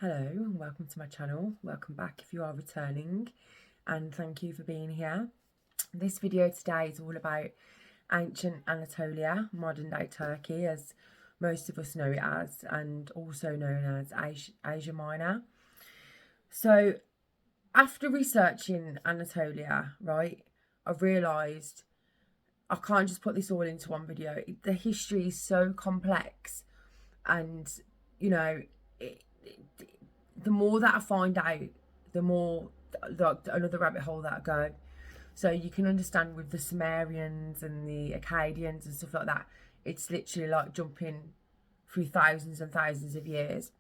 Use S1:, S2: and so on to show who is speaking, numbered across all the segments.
S1: Hello and welcome to my channel. Welcome back if you are returning, and thank you for being here. This video today is all about ancient Anatolia, modern day Turkey as most of us know it as, and also known as Asia Minor. So after researching Anatolia, right, I've realised I can't just put this all into one video. The history is so complex, and you know, it, the more that I find out, the more another rabbit hole that I go. So you can understand with the Sumerians and the Akkadians and stuff like that, it's literally like jumping through thousands and thousands of years.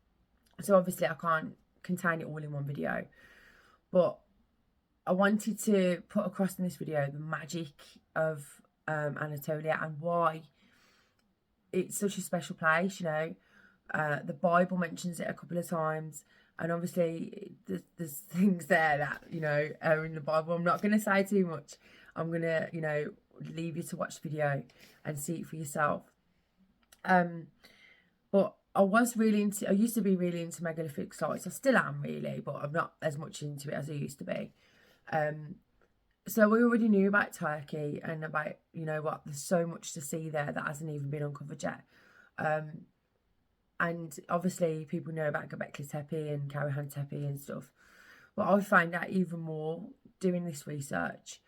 S1: So obviously I can't contain it all in one video, but I wanted to put across in this video the magic of Anatolia and why it's such a special place. The Bible mentions it a couple of times, and obviously there's things there that are in the Bible. I'm not going to say too much. I'm going to leave you to watch the video and see it for yourself. But I used to be really into megalithic sites. I still am really, but I'm not as much into it as I used to be. So we already knew about Turkey and about, there's so much to see there that hasn't even been uncovered yet. And obviously people know about Göbekli Tepe and Karahan Tepe and stuff. But I found out even more doing this research.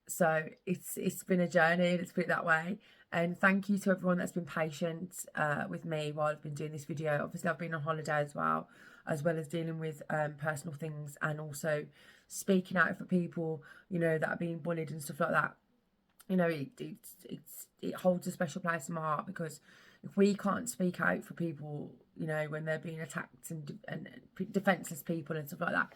S1: So it's been a journey, let's put it that way. And thank you to everyone that's been patient with me while I've been doing this video. Obviously I've been on holiday as well as dealing with personal things, and also speaking out for people, that are being bullied and stuff like that. It holds a special place in my heart, because if we can't speak out for people, when they're being attacked and defenseless people and stuff like that,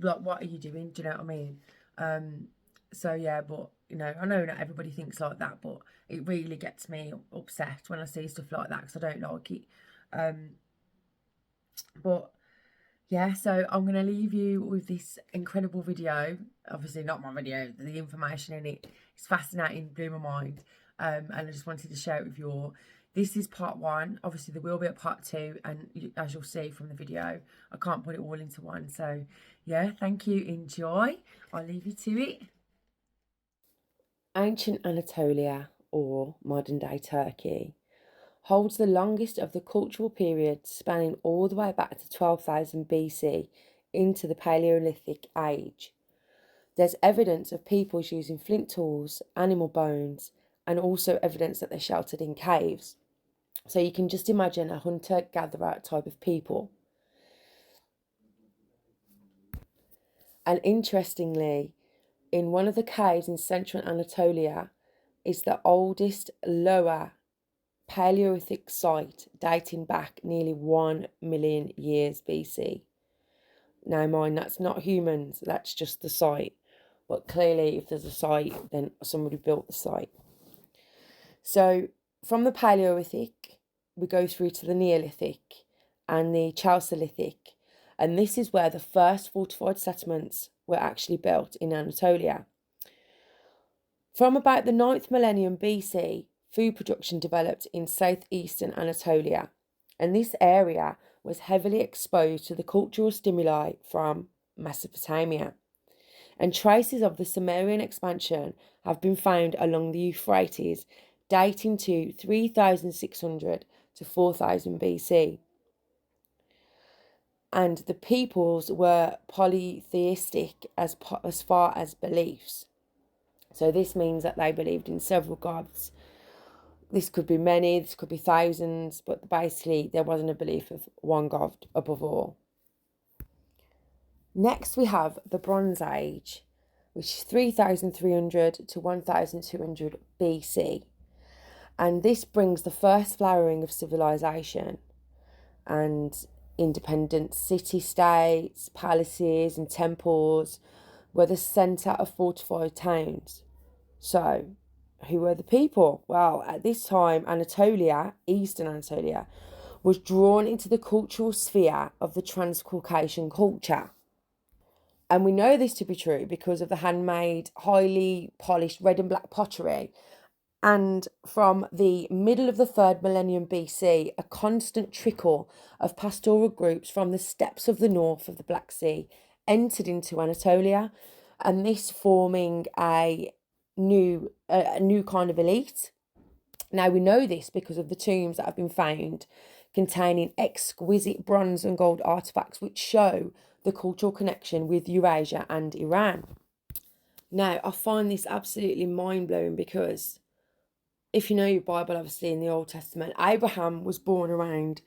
S1: like, what are you doing? Do you know what I mean? So yeah, but I know not everybody thinks like that, but it really gets me upset when I see stuff like that, because I don't like it. But yeah, so I'm going to leave you with this incredible video. Obviously not my video, the information in it is fascinating, blew my mind. And I just wanted to share it with you all. This is part one. Obviously there will be a part two, and as you'll see from the video, I can't put it all into one. So yeah, thank you, enjoy. I'll leave you to it. Ancient Anatolia, or modern day Turkey, holds the longest of the cultural periods, spanning all the way back to 12,000 BC into the Paleolithic age. There's evidence of peoples using flint tools, animal bones, and also evidence that they're sheltered in caves. So you can just imagine a hunter-gatherer type of people. And interestingly, in one of the caves in central Anatolia is the oldest lower Paleolithic site dating back nearly 1 million years BC. Now mind, that's not humans, that's just the site. But clearly if there's a site, then somebody built the site. So from the Paleolithic, we go through to the Neolithic and the Chalcolithic. And this is where the first fortified settlements were actually built in Anatolia. From about the 9th millennium BC, food production developed in southeastern Anatolia, and this area was heavily exposed to the cultural stimuli from Mesopotamia. And traces of the Sumerian expansion have been found along the Euphrates, dating to 3600 to 4000 BC. And the peoples were polytheistic as far as beliefs. So this means that they believed in several gods. This could be many, this could be thousands, but basically there wasn't a belief of one god above all. Next we have the Bronze Age, which is 3300 to 1200 BC. And this brings the first flowering of civilization, and independent city-states, palaces and temples were the centre of fortified towns. So, who were the people? Well, at this time, Anatolia, Eastern Anatolia, was drawn into the cultural sphere of the Transcaucasian culture. And we know this to be true because of the handmade, highly polished red and black pottery And from the middle of the 3rd millennium BC, a constant trickle of pastoral groups from the steppes of the north of the Black Sea entered into Anatolia, and this forming a new kind of elite. Now we know this because of the tombs that have been found containing exquisite bronze and gold artifacts which show the cultural connection with Eurasia and Iran. Now, I find this absolutely mind-blowing because if you know your Bible, obviously in the Old Testament, Abraham was born around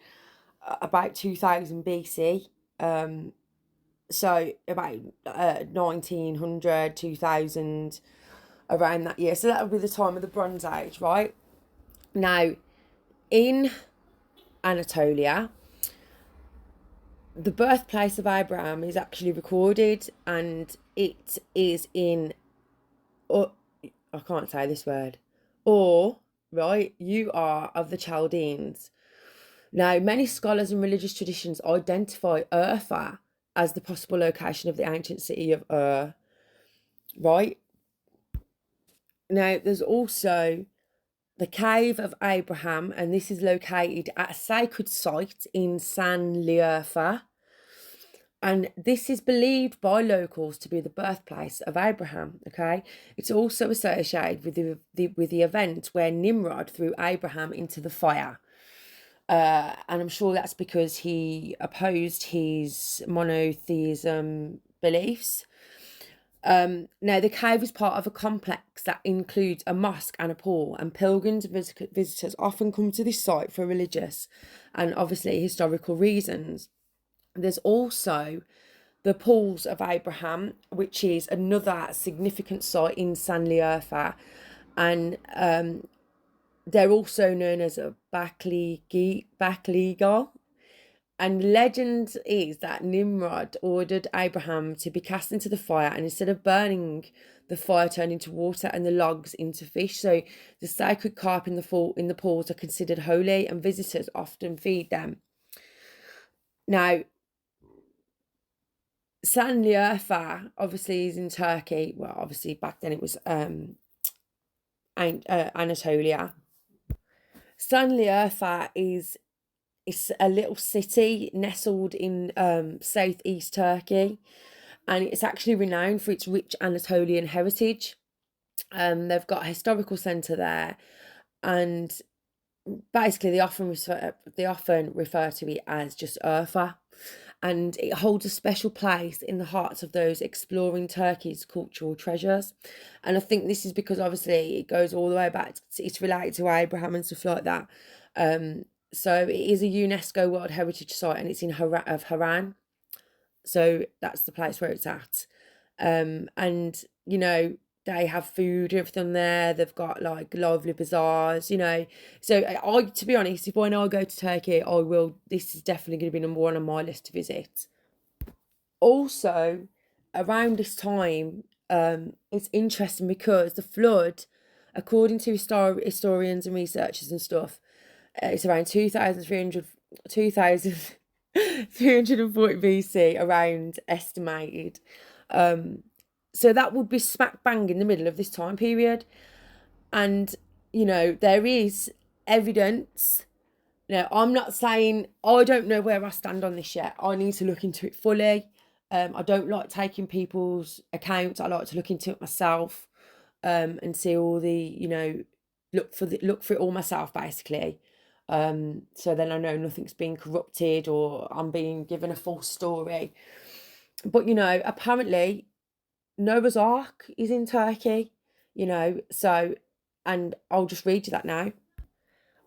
S1: about 2000 BC. So about 1900, 2000, around that year. So that would be the time of the Bronze Age, right? Now, in Anatolia, the birthplace of Abraham is actually recorded, and it is in, I can't say this word, right? You are of the Chaldeans. Now, many scholars and religious traditions identify Urfa as the possible location of the ancient city of Ur, right? Now, there's also the Cave of Abraham, and this is located at a sacred site in San Liurfa. And this is believed by locals to be the birthplace of Abraham, okay? It's also associated with the event where Nimrod threw Abraham into the fire. And I'm sure that's because he opposed his monotheism beliefs. Now, the cave is part of a complex that includes a mosque and a pool, and pilgrims and visitors often come to this site for religious and obviously historical reasons. There's also the Pools of Abraham, which is another significant site in San Liurfa, and they're also known as a Bakliga. And legend is that Nimrod ordered Abraham to be cast into the fire, and instead of burning, the fire turned into water and the logs into fish. So the sacred carp in the pools are considered holy, and visitors often feed them. Now, San Liurfa obviously is in Turkey. Well, obviously back then it was Anatolia. San Liurfa is a little city nestled in southeast Turkey, and it's actually renowned for its rich Anatolian heritage. They've got a historical centre there, and basically they often refer to it as just Urfa, and it holds a special place in the hearts of those exploring Turkey's cultural treasures. And I think this is because obviously it goes all the way back, it's related to Abraham and stuff like that. So it is a UNESCO World Heritage Site, and it's in Haran. So that's the place where it's at. And, you know, they have food and everything there. They've got like lively bazaars, you know. So to be honest, if when I go to Turkey, this is definitely going to be number one on my list to visit. Also, around this time, it's interesting because the flood, according to historians and researchers and stuff, it's around 2340 BC, around estimated. So that would be smack bang in the middle of this time period. And, you know, there is evidence. Now, I'm not saying, I don't know where I stand on this yet. I need to look into it fully. I don't like taking people's accounts. I like to look into it myself, and see all the, you know, look for it all myself, basically. So then I know nothing's being corrupted or I'm being given a false story. But, you know, apparently Noah's Ark is in Turkey, you know, so, and I'll just read you that now.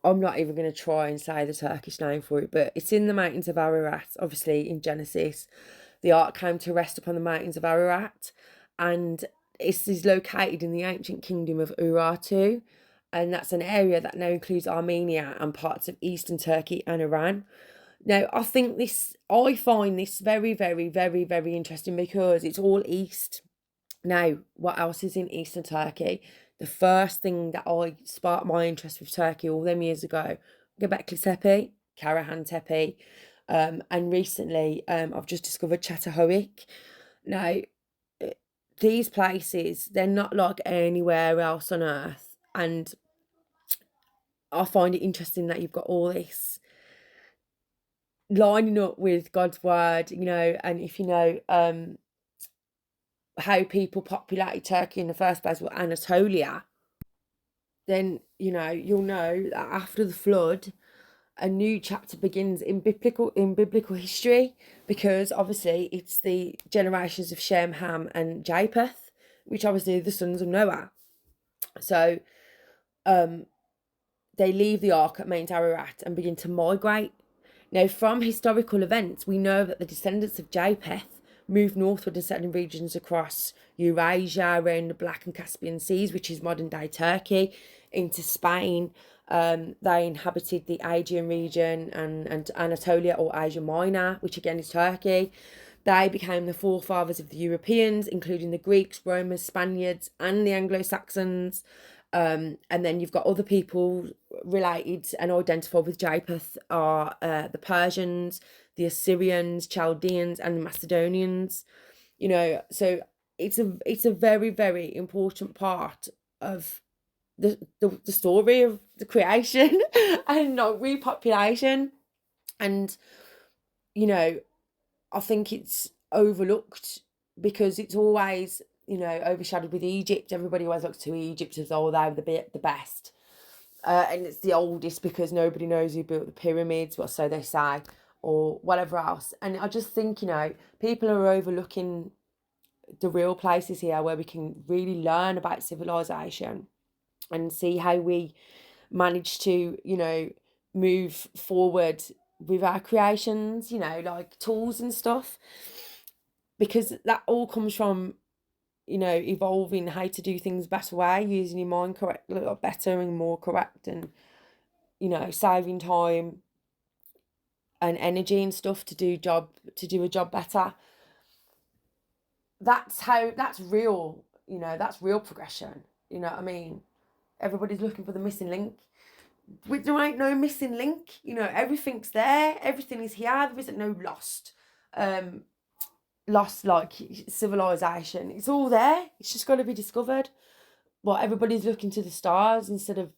S1: I'm not even going to try and say the Turkish name for it, but it's in the mountains of Ararat, obviously in Genesis. The ark came to rest upon the mountains of Ararat, and it is located in the ancient kingdom of Urartu, and that's an area that now includes Armenia and parts of eastern Turkey and Iran. Now, I find this very, very, very, very interesting because it's all east. Now, what else is in eastern Turkey? The first thing that I sparked my interest with Turkey all them years ago, Göbekli Tepe, Karahan Tepe, and recently I've just discovered Çatalhöyük. Now, these places, they're not like anywhere else on earth, and I find it interesting that you've got all this lining up with God's word, you know, and if you know how people populated Turkey in the first place with Anatolia, then you know you'll know that after the flood, a new chapter begins in biblical history, because obviously it's the generations of Shem, Ham, and Japheth, which obviously are the sons of Noah. So, they leave the ark at Mount Ararat and begin to migrate. Now, from historical events, we know that the descendants of Japheth moved northward and settled in regions across Eurasia, around the Black and Caspian Seas, which is modern-day Turkey, into Spain. They inhabited the Aegean region and Anatolia, or Asia Minor, which again is Turkey. They became the forefathers of the Europeans, including the Greeks, Romans, Spaniards, and the Anglo-Saxons. And then you've got other people related and identified with Japheth are the Persians, the Assyrians, Chaldeans, and the Macedonians. You know, so it's a very, very important part of the story of the creation and not repopulation. And you know, I think it's overlooked because it's always, you know, overshadowed with Egypt. Everybody always looks to Egypt as, oh, they're the best. And it's the oldest because nobody knows who built the pyramids, well, so they say, or whatever else. And I just think, you know, people are overlooking the real places here where we can really learn about civilization and see how we manage to, you know, move forward with our creations, you know, like tools and stuff, because that all comes from, you know, evolving how to do things better way, using your mind correct, a little better and more correct, and you know, saving time and energy and stuff to do a job better. That's real, you know, that's real progression. You know what I mean? Everybody's looking for the missing link. There ain't no missing link. You know, everything's there. Everything is here. There isn't no lost like civilization. It's all there. It's just got to be discovered. But everybody's looking to the stars instead of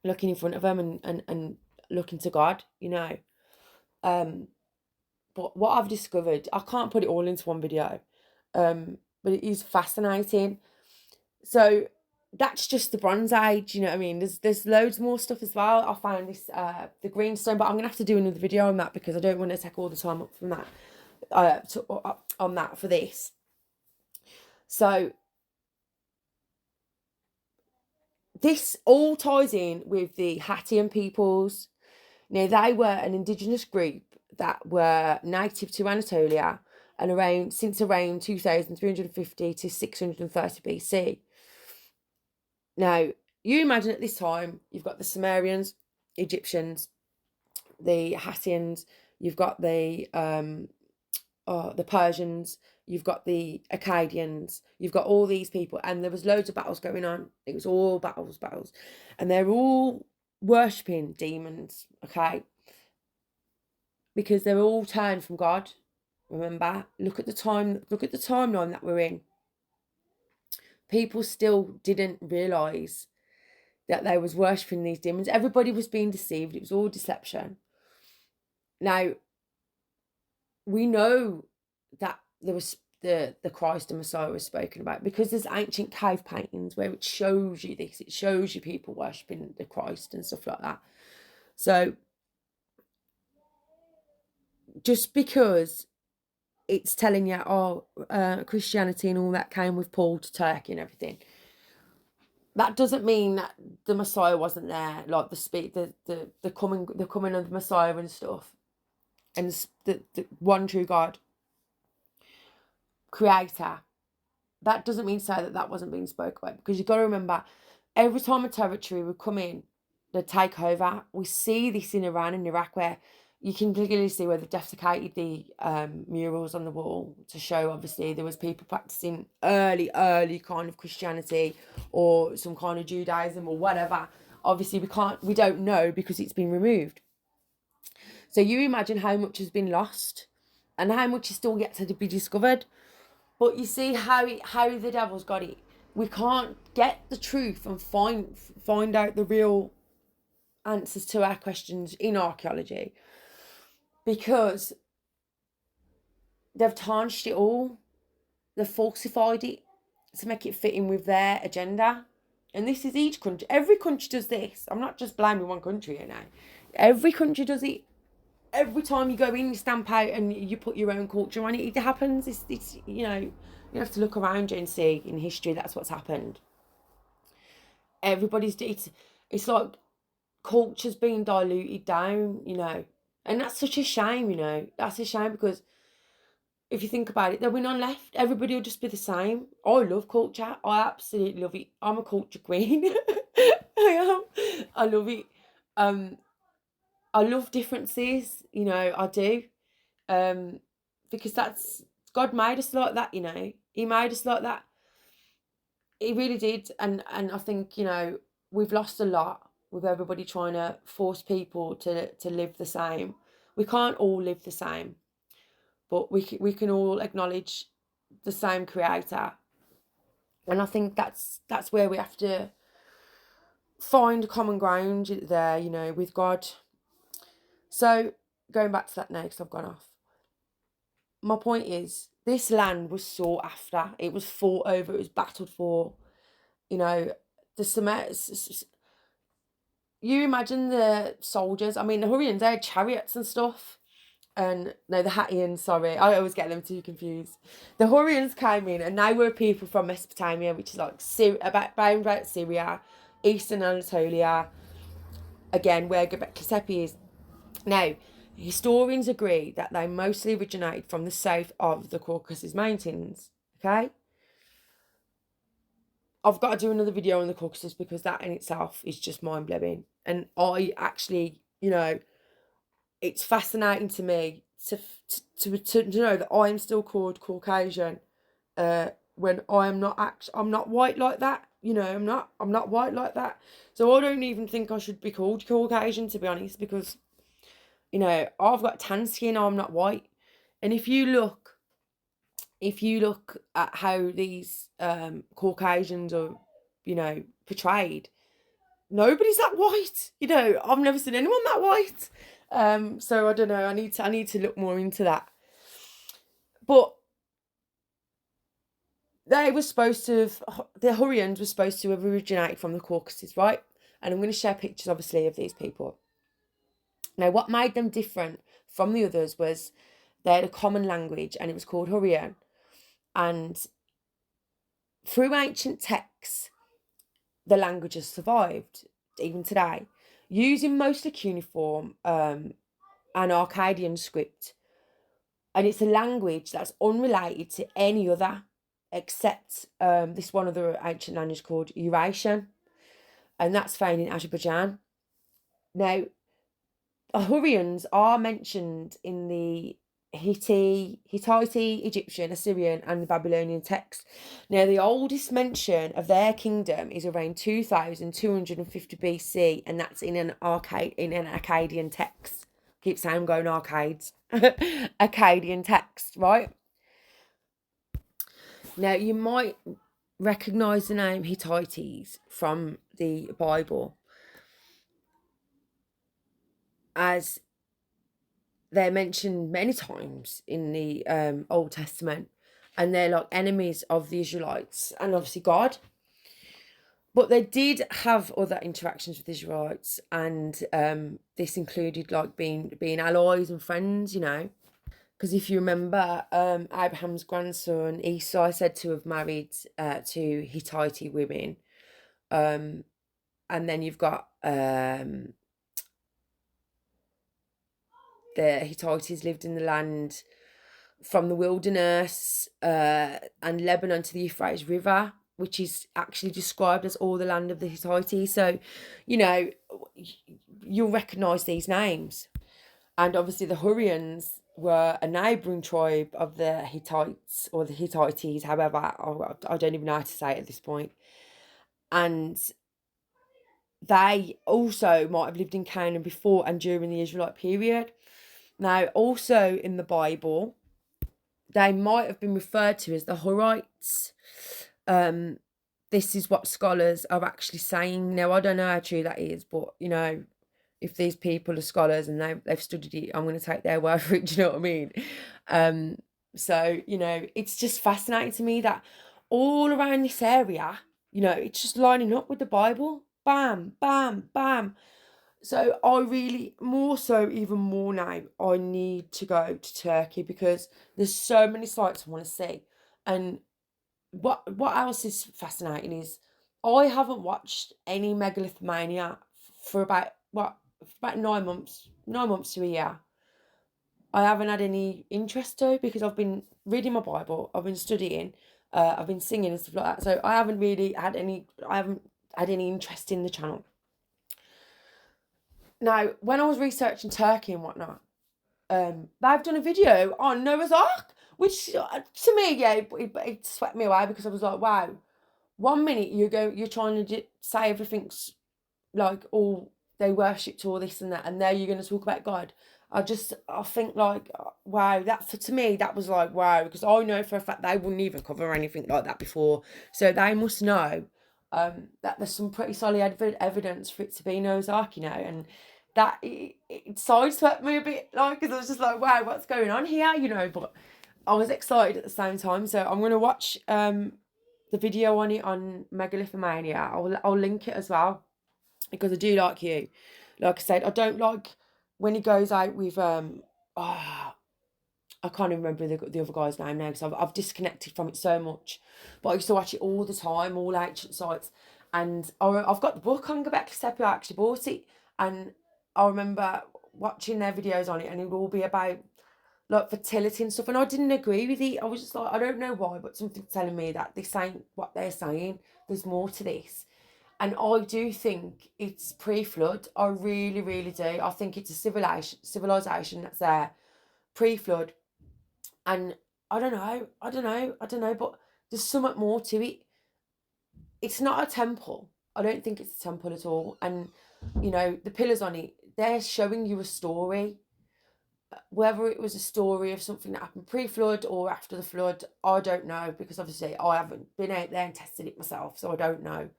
S1: looking in front of them and looking to God, you know. But what I've discovered, I can't put it all into one video, but it is fascinating. So that's just the Bronze Age, you know what I mean? There's loads more stuff as well. I found this the greenstone, but I'm gonna have to do another video on that because I don't want to take all the time up from that on that for this. So this all ties in with the Hattian peoples. Now, they were an indigenous group that were native to Anatolia and since around 2350 to 630 BC. Now, you imagine at this time, you've got the Sumerians, Egyptians, the Hattians, you've got the Persians, you've got the Akkadians, you've got all these people, and there was loads of battles going on. It was all battles, and they're all worshipping demons, okay? Because they're all turned from God. Remember, look at the timeline that we're in. People still didn't realise that they was worshipping these demons. Everybody was being deceived. It was all deception. Now, we know that there was the Christ and Messiah was spoken about because there's ancient cave paintings where it shows you this. It shows you people worshipping the Christ and stuff like that. So just because it's telling you, Christianity and all that came with Paul to Turkey and everything, that doesn't mean that the Messiah wasn't there, like the coming of the Messiah and stuff, and the one true God, creator. That doesn't mean to say that wasn't being spoke about, because you've got to remember, every time a territory would come in, they'd take over. We see this in Iran and Iraq, where you can clearly see where they've desiccated the murals on the wall to show, obviously, there was people practicing early kind of Christianity or some kind of Judaism or whatever. Obviously, we don't know because it's been removed. So you imagine how much has been lost and how much is still yet to be discovered. But you see how the devil's got it. We can't get the truth and find out the real answers to our questions in archaeology, because they've tarnished it all. They've falsified it to make it fit in with their agenda. And this is each country. Every country does this. I'm not just blaming one country here now. Every country does it. Every time you go in, you stamp out and you put your own culture on it. It happens. It's you know, you have to look around you and see in history that's what's happened. Everybody's, it's like culture's being diluted down, you know. And that's such a shame, you know. That's a shame, because if you think about it, there'll be none left. Everybody will just be the same. I love culture. I absolutely love it. I'm a culture queen. I am. I love it. I love differences, you know, I do. Because that's, God made us like that, you know. He made us like that. He really did. And I think, you know, we've lost a lot with everybody trying to force people to live the same. We can't all live the same, but we can all acknowledge the same creator. And I think that's where we have to find common ground there, you know, with God. So going back to that now, because I've gone off. My point is, this land was sought after. It was fought over. It was battled for. You know, you imagine the soldiers. I mean, the Hurrians, they had chariots and stuff. And no, the Hattians, sorry, I always get them too confused. The Hurrians came in, and they were people from Mesopotamia, which is like about Syria, Eastern Anatolia, again, where Göbekli Tepe is. Now, historians agree that they mostly originated from the south of the Caucasus Mountains, okay? I've got to do another video on the Caucasus, because that in itself is just mind-blowing. And I actually, you know, it's fascinating to me to know that I am still called Caucasian when I'm not white like that. You know, I'm not white like that. So I don't even think I should be called Caucasian, to be honest, because, you know, I've got tan skin, I'm not white. And if you look at how these Caucasians are, you know, portrayed, nobody's that white. You know, I've never seen anyone that white. So I don't know. I need to look more into that. But the Hurrians were supposed to have originated from the Caucasus, right? And I'm going to share pictures, obviously, of these people. Now, what made them different from the others was they had a common language, and it was called Hurrian. And through ancient texts, the language has survived even today, using mostly cuneiform and Akkadian script. And it's a language that's unrelated to any other, except this one other ancient language called Eurasian, and that's found in Azerbaijan. Now, the Hurrians are mentioned in the Hittite, Egyptian, Assyrian, and the Babylonian texts. Now, the oldest mention of their kingdom is around 2250 BC, and that's in an Akkadian text. Keep saying I'm going arcades. Akkadian text, right? Now, you might recognise the name Hittites from the Bible, as they're mentioned many times in the Old Testament, and they're like enemies of the Israelites and obviously God. But they did have other interactions with the Israelites, and this included like being allies and friends, you know. Because if you remember, Abraham's grandson Esau is said to have married to Hittite women, and then you've got the Hittites lived in the land from the wilderness and Lebanon to the Euphrates River, which is actually described as all the land of the Hittites. So, you know, you'll recognise these names. And obviously the Hurrians were a neighbouring tribe of the Hittites, or the Hittites, however, I don't even know how to say it at this point. And they also might have lived in Canaan before and during the Israelite period. Now, also in the Bible, they might have been referred to as the Hurrites. This is what scholars are actually saying. Now, I don't know how true that is, but, you know, if these people are scholars and they've studied it, I'm going to take their word for it. Do you know what I mean? So, you know, it's just fascinating to me that all around this area, you know, it's just lining up with the Bible. Bam, bam, bam. So I really, more so, even more now, I need to go to Turkey because there's so many sites I want to see. And what else is fascinating is I haven't watched any megalithomania for about what for about 9 months, 9 months to a year. I haven't had any interest to because I've been reading my Bible, I've been studying, I've been singing and stuff like that. So I haven't really had any. I haven't had any interest in the channel. Now, when I was researching Turkey and whatnot, they've done a video on Noah's Ark, which to me, yeah, it swept me away because I was like, wow, 1 minute you're trying to say everything's like all they worship to all this and that, and there you're going to talk about God. I think like, wow, that to me that was like wow, because I know for a fact they wouldn't even cover anything like that before, so they must know that there's some pretty solid evidence for it to be Noah's Ark, you know, and that it sideswept me a bit, like, because I was just like, wow, what's going on here, you know, but I was excited at the same time, so I'm gonna watch the video on it on Megalithomania. I'll link it as well because I do like you. Like I said, I don't like when he goes out with I can't even remember the other guy's name now because I've disconnected from it so much. But I used to watch it all the time, all ancient sites. And I've got the book on Göbekli Tepe. I actually bought it. And I remember watching their videos on it, and it would all be about like fertility and stuff. And I didn't agree with it. I was just like, I don't know why, but something's telling me that this ain't what they're saying. There's more to this. And I do think it's pre-flood. I really, really do. I think it's a civilization that's there pre-flood. And I don't know, but there's somewhat more to it. It's not a temple. I don't think it's a temple at all. And, you know, the pillars on it, they're showing you a story. Whether it was a story of something that happened pre-flood or after the flood, I don't know, because obviously I haven't been out there and tested it myself, so I don't know.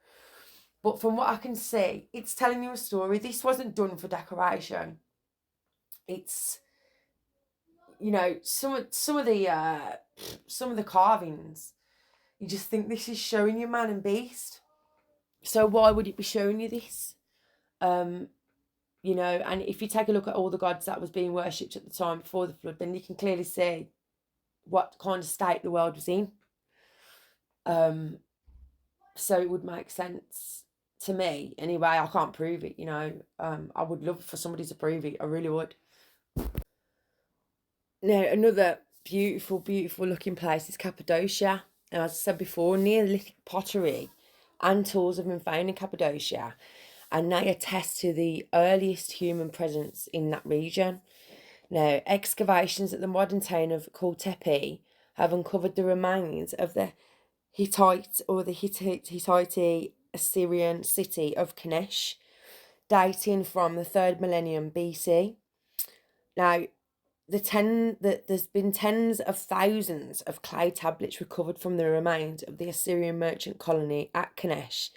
S1: But from what I can see, it's telling you a story. This wasn't done for decoration. It's, you know, some of the carvings, you just think this is showing you man and beast. So why would it be showing you this? You know, and if you take a look at all the gods that was being worshipped at the time before the flood, then you can clearly see what kind of state the world was in. So it would make sense to me anyway. I can't prove it, you know. I would love for somebody to prove it. I really would. Now, another beautiful, beautiful looking place is Cappadocia. And as I said before, Neolithic pottery and tools have been found in Cappadocia, and they attest to the earliest human presence in that region. Now, excavations at the modern town of Tepe have uncovered the remains of the Hittite or the Hittite Assyrian city of Kanesh, dating from the 3rd millennium BC. Now, there's been tens of thousands of clay tablets recovered from the remains of the Assyrian merchant colony at Kanesh,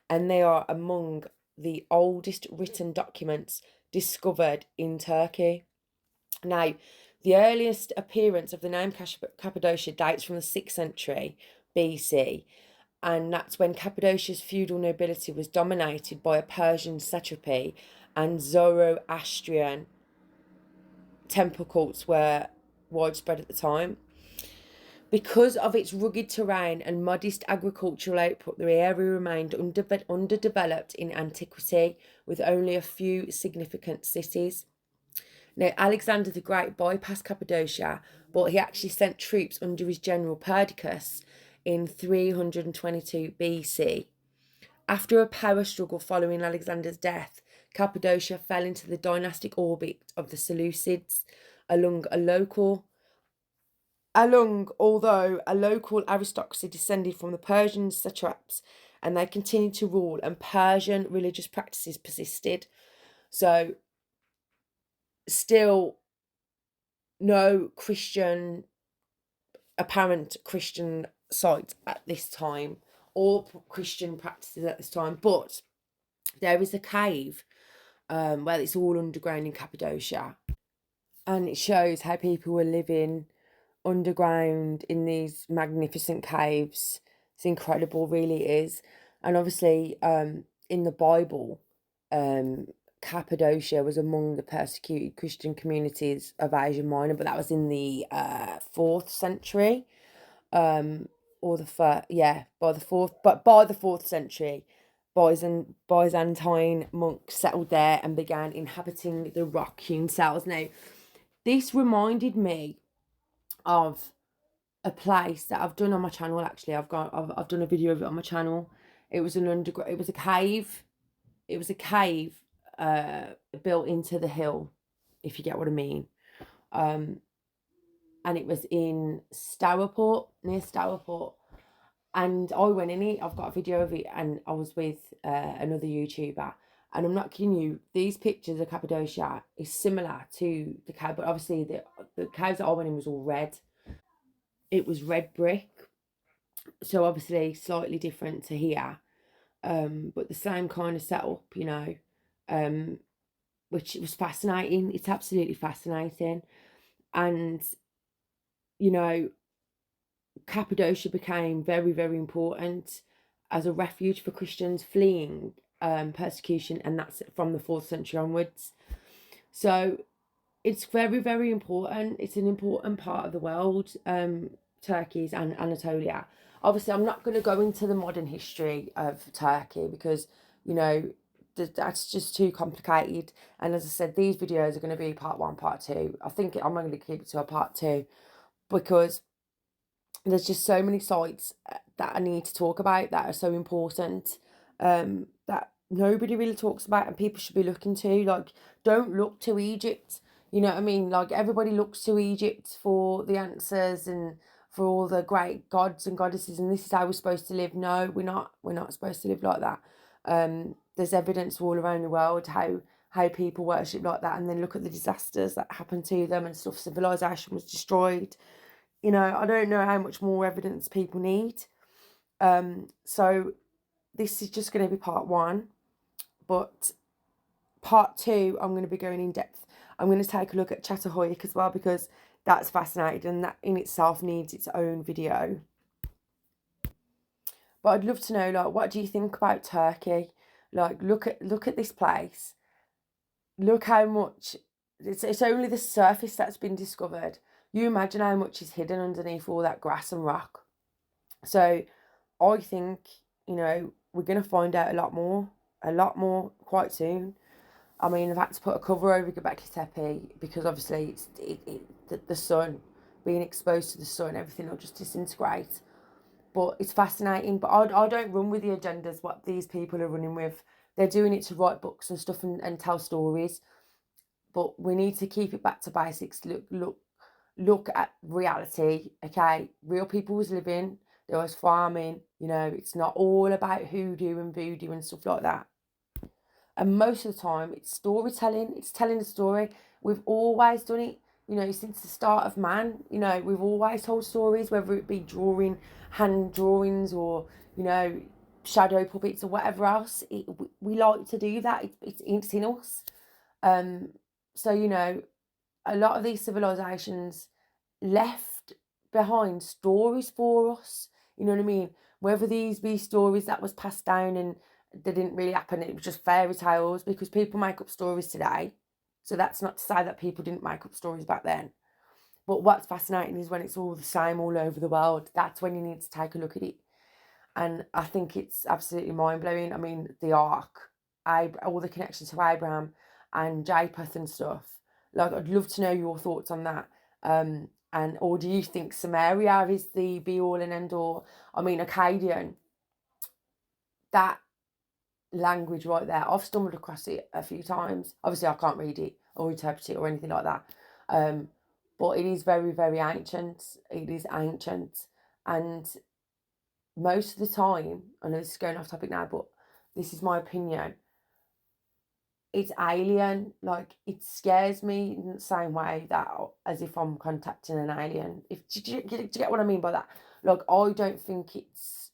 S1: and they are among the oldest written documents discovered in Turkey. Now, the earliest appearance of the name Cappadocia dates from the 6th century BC, and that's when Cappadocia's feudal nobility was dominated by a Persian satrapy, and Zoroastrian temple cults were widespread at the time. Because of its rugged terrain and modest agricultural output, the area remained underdeveloped in antiquity, with only a few significant cities. Now, Alexander the Great bypassed Cappadocia, but he actually sent troops under his general Perdiccas in 322 BC. After a power struggle following Alexander's death, Cappadocia fell into the dynastic orbit of the Seleucids, although a local aristocracy descended from the Persian satraps, and they continued to rule, and Persian religious practices persisted. So, still no apparent Christian site at this time, or Christian practices at this time, but there is a cave well, it's all underground in Cappadocia, and it shows how people were living underground in these magnificent caves. It's incredible, really is. And obviously, in the Bible, Cappadocia was among the persecuted Christian communities of Asia Minor, but that was in the 4th century, or the first, yeah, by the 4th century, Byzantine monks settled there and began inhabiting the rock-hewn cells. Now, this reminded me of a place that I've done on my channel. Actually, I've done a video of it on my channel. It was it was a cave. It was a cave built into the hill, if you get what I mean. And it was in Stourport, near Stourport. And I went in it. I've got a video of it, and I was with another YouTuber. And I'm not kidding you, these pictures of Cappadocia is similar to the cave, but obviously the caves that I went in was all red. It was red brick, so obviously slightly different to here, but the same kind of setup, you know, which was fascinating. It's absolutely fascinating. And, you know, Cappadocia became very, very important as a refuge for Christians fleeing persecution, and that's from the 4th century onwards. So it's very, very important. It's an important part of the world, Turkey's and Anatolia. Obviously, I'm not going to go into the modern history of Turkey because, you know, that's just too complicated. And as I said, these videos are going to be part 1, part 2. I think I'm going to keep it to a part 2 because there's just so many sites that I need to talk about that are so important, that nobody really talks about and people should be looking to. Like, don't look to Egypt. You know what I mean? Like, everybody looks to Egypt for the answers and for all the great gods and goddesses, and this is how we're supposed to live. No, we're not. We're not supposed to live like that. There's evidence all around the world how people worship like that, and then look at the disasters that happened to them and stuff. Civilization was destroyed. You know, I don't know how much more evidence people need. So this is just going to be part 1, but part 2, I'm going to be going in depth. I'm going to take a look at Çatalhöyük as well, because that's fascinating and that in itself needs its own video. But I'd love to know, like, what do you think about Turkey? Like, look at this place. Look how much, it's only the surface that's been discovered. You imagine how much is hidden underneath all that grass and rock. So I think, you know, we're going to find out a lot more quite soon. I mean, I've had to put a cover over Göbekli Tepe because obviously the sun, being exposed to the sun, everything will just disintegrate. But it's fascinating. But I don't run with the agendas what these people are running with. They're doing it to write books and stuff and tell stories. But we need to keep it back to basics. Look at reality, okay? Real people was living, there was farming, you know, it's not all about hoodoo and voodoo and stuff like that. And most of the time, it's storytelling, it's telling a story. We've always done it, you know, since the start of man. You know, we've always told stories, whether it be drawing, hand drawings, or, you know, shadow puppets or whatever else. We like to do that, it's in us. So, you know, a lot of these civilizations left behind stories for us. You know what I mean? Whether these be stories that was passed down and they didn't really happen, it was just fairy tales, because people make up stories today. So that's not to say that people didn't make up stories back then. But what's fascinating is when it's all the same all over the world. That's when you need to take a look at it. And I think it's absolutely mind-blowing. I mean, the Ark, all the connections to Abraham and Japheth and stuff. Like, I'd love to know your thoughts on that. Or do you think Samaria is the be-all and end-all? I mean, Akkadian, that language right there, I've stumbled across it a few times. Obviously, I can't read it or interpret it or anything like that. But it is very, very ancient. It is ancient. And most of the time, I know this is going off topic now, but this is my opinion, it's alien. Like, it scares me in the same way that as if I'm contacting an alien. Do you get what I mean by that? Like, I don't think it's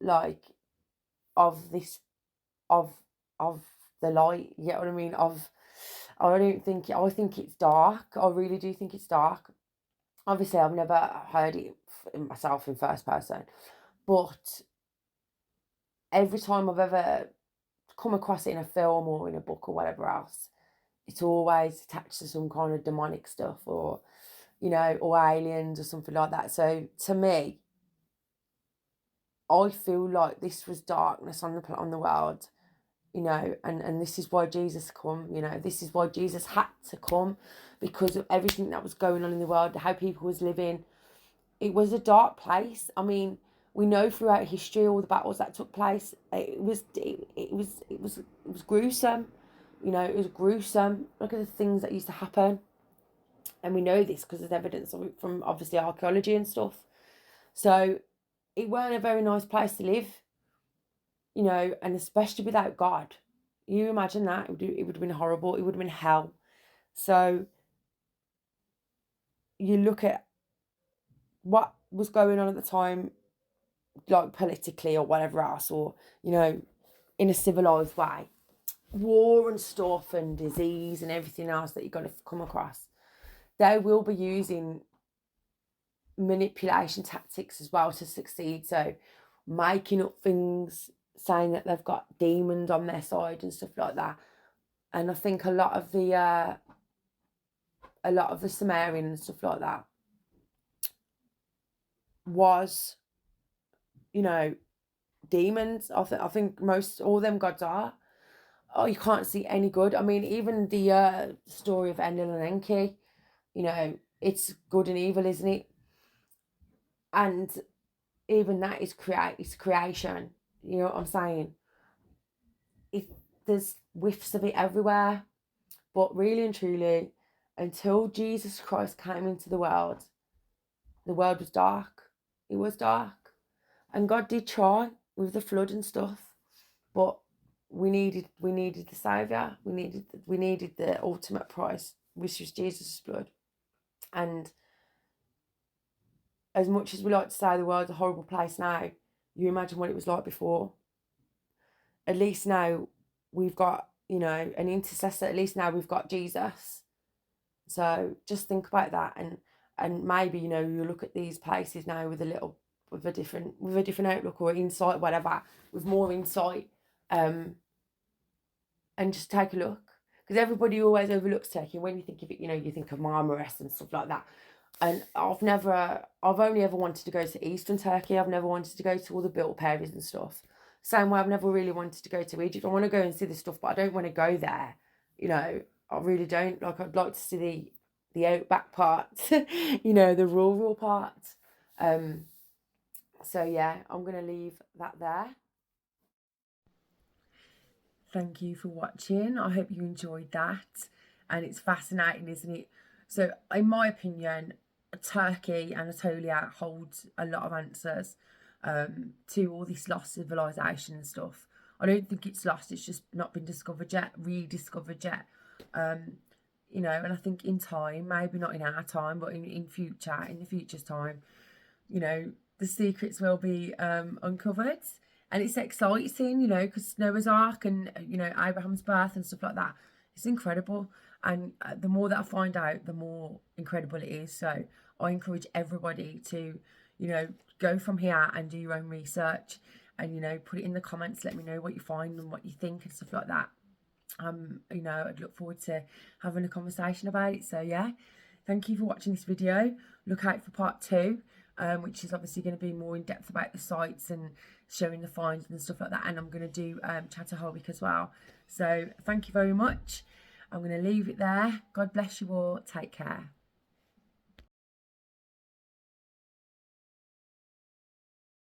S1: like of this the light. You get what I mean? I think it's dark. I really do think it's dark. Obviously, I've never heard it myself in first person, but every time I've ever come across it in a film or in a book or whatever else, it's always attached to some kind of demonic stuff, or or aliens or something like that. So to me, I feel like this was darkness on the world, and this is why Jesus come. This is why Jesus had to come, because of everything that was going on in the world, how people was living. It was a dark place. I mean, we know throughout history all the battles that took place. It was gruesome. It was gruesome. Look at the things that used to happen, and we know this because there's evidence of it from obviously archaeology and stuff. So it weren't a very nice place to live, and especially without God. You imagine that it would have been horrible. It would have been hell. So you look at what was going on at the time, like politically or whatever else, or in a civilized way, war and stuff and disease and everything else that you're going to come across. They will be using manipulation tactics as well to succeed. So making up things, saying that they've got demons on their side and stuff like that. And I think a lot of the Sumerian and stuff like that was, demons. I think most all them gods are. Oh, you can't see any good. I mean, even the story of Enlil and Enki, it's good and evil, isn't it? And even that is creation. You know what I'm saying? There's whiffs of it everywhere, but really and truly, until Jesus Christ came into the world was dark. It was dark, and God did try with the flood and stuff, but we needed the saviour. We needed the ultimate price, which was Jesus' blood. And as much as we like to say the world's a horrible place now, you imagine what it was like before. At least now we've got, an intercessor. At least now we've got Jesus. So just think about that, and maybe, you look at these places now with a different outlook or insight, whatever, with more insight, and just take a look. Because everybody always overlooks Turkey. When you think of it, you think of Marmaris and stuff like that. And I've only ever wanted to go to Eastern Turkey. I've never wanted to go to all the built-up areas and stuff. Same way I've never really wanted to go to Egypt. I want to go and see the stuff, but I don't want to go there. I really don't. Like, I'd like to see the outback part, the rural part. So yeah, I'm going to leave that there. Thank you for watching. I hope you enjoyed that. And it's fascinating, isn't it? So in my opinion, Turkey, Anatolia holds a lot of answers to all this lost civilization and stuff. I don't think it's lost, it's just not been discovered yet, rediscovered yet. And I think in time, maybe not in our time, but in the future's time, the secrets will be uncovered. And it's exciting, because Noah's Ark and, Abraham's birth and stuff like that. It's incredible. And the more that I find out, the more incredible it is. So I encourage everybody to, go from here and do your own research and, put it in the comments. Let me know what you find and what you think and stuff like that. I'd look forward to having a conversation about it. So yeah, thank you for watching this video. Look out for part 2, which is obviously going to be more in depth about the sites and showing the finds and stuff like that. And I'm going to do Çatalhöyük as well. So thank you very much. I'm going to leave it there. God bless you all. Take care.